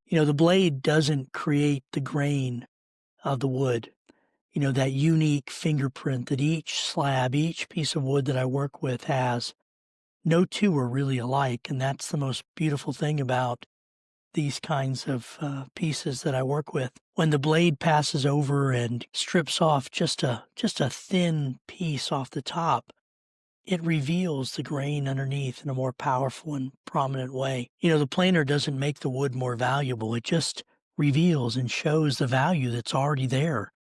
The blade doesn't create the grain of the wood, that unique fingerprint that each slab, each piece of wood that I work with has. No two are really alike, and that's the most beautiful thing about these kinds of pieces that I work with. When the blade passes over and strips off just a thin piece off the top, it reveals the grain underneath in a more powerful and prominent way. The planer doesn't make the wood more valuable. It just reveals and shows the value that's already there.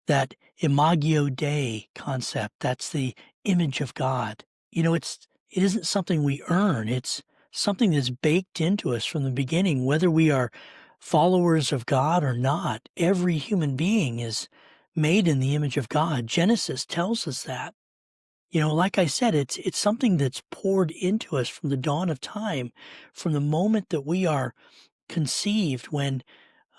That imago Dei concept, that's the image of God. It isn't something we earn. It's something that's baked into us from the beginning, whether we are followers of God or not. Every human being is made in the image of God. Genesis tells us that. Like I said, it's something that's poured into us from the dawn of time, from the moment that we are conceived, when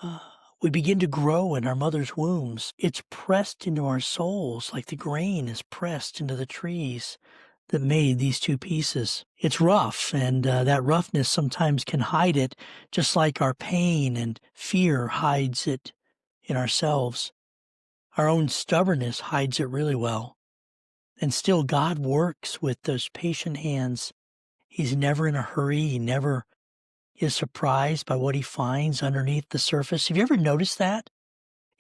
uh, we begin to grow in our mother's wombs. It's pressed into our souls like the grain is pressed into the trees that made these two pieces. It's rough, and that roughness sometimes can hide it, just like our pain and fear hides it in ourselves. Our own stubbornness hides it really well. And still, God works with those patient hands. He's never in a hurry. He never is surprised by what he finds underneath the surface. Have you ever noticed that?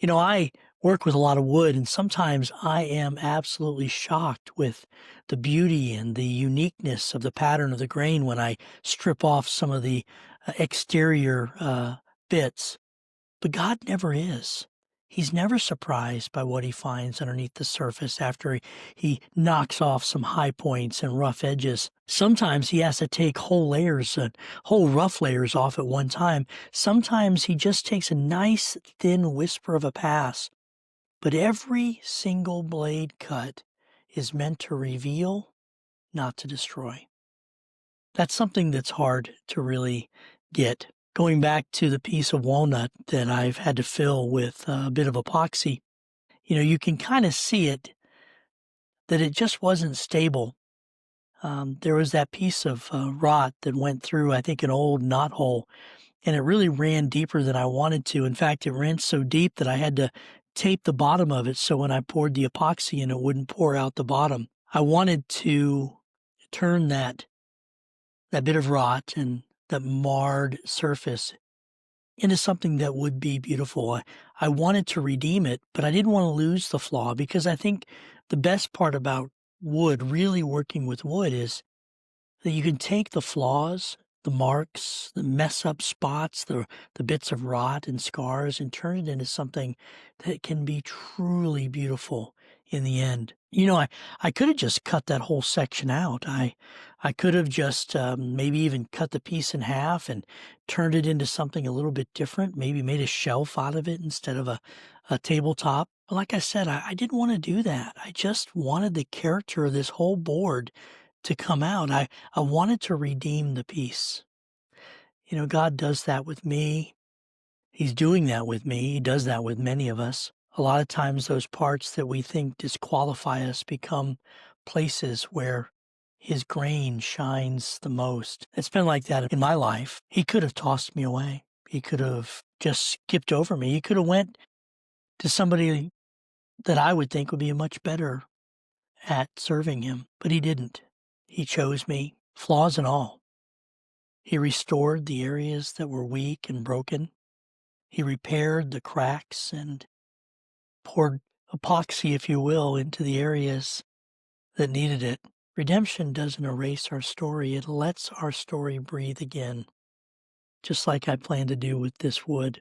I work with a lot of wood, and sometimes I am absolutely shocked with the beauty and the uniqueness of the pattern of the grain when I strip off some of the exterior bits. But God never is. He's never surprised by what he finds underneath the surface after he knocks off some high points and rough edges. Sometimes he has to take whole layers, whole rough layers off at one time. Sometimes he just takes a nice thin whisper of a pass. But every single blade cut is meant to reveal, not to destroy. That's something that's hard to really get. Going back to the piece of walnut that I've had to fill with a bit of epoxy, you can kind of see it, that it just wasn't stable. There was that piece of rot that went through, I think, an old knot hole, and it really ran deeper than I wanted to. In fact, it ran so deep that I had to tape the bottom of it so when I poured the epoxy in, it wouldn't pour out the bottom. I wanted to turn that bit of rot and that marred surface into something that would be beautiful. I wanted to redeem it, but I didn't want to lose the flaw, because I think the best part about wood, really working with wood, is that you can take the flaws, the marks, the mess up spots, the bits of rot and scars, and turn it into something that can be truly beautiful in the end. I could have just cut that whole section out. I could have just maybe even cut the piece in half and turned it into something a little bit different, maybe made a shelf out of it instead of a tabletop. But like I said, I didn't want to do that. I just wanted the character of this whole board to come out. I wanted to redeem the piece. God does that with me. He's doing that with me. He does that with many of us. A lot of times those parts that we think disqualify us become places where his grain shines the most. It's been like that in my life. He could have tossed me away. He could have just skipped over me. He could have went to somebody that I would think would be much better at serving him, but he didn't. He chose me, flaws and all. He restored the areas that were weak and broken. He repaired the cracks and poured epoxy, if you will, into the areas that needed it. Redemption doesn't erase our story. It lets our story breathe again, just like I plan to do with this wood.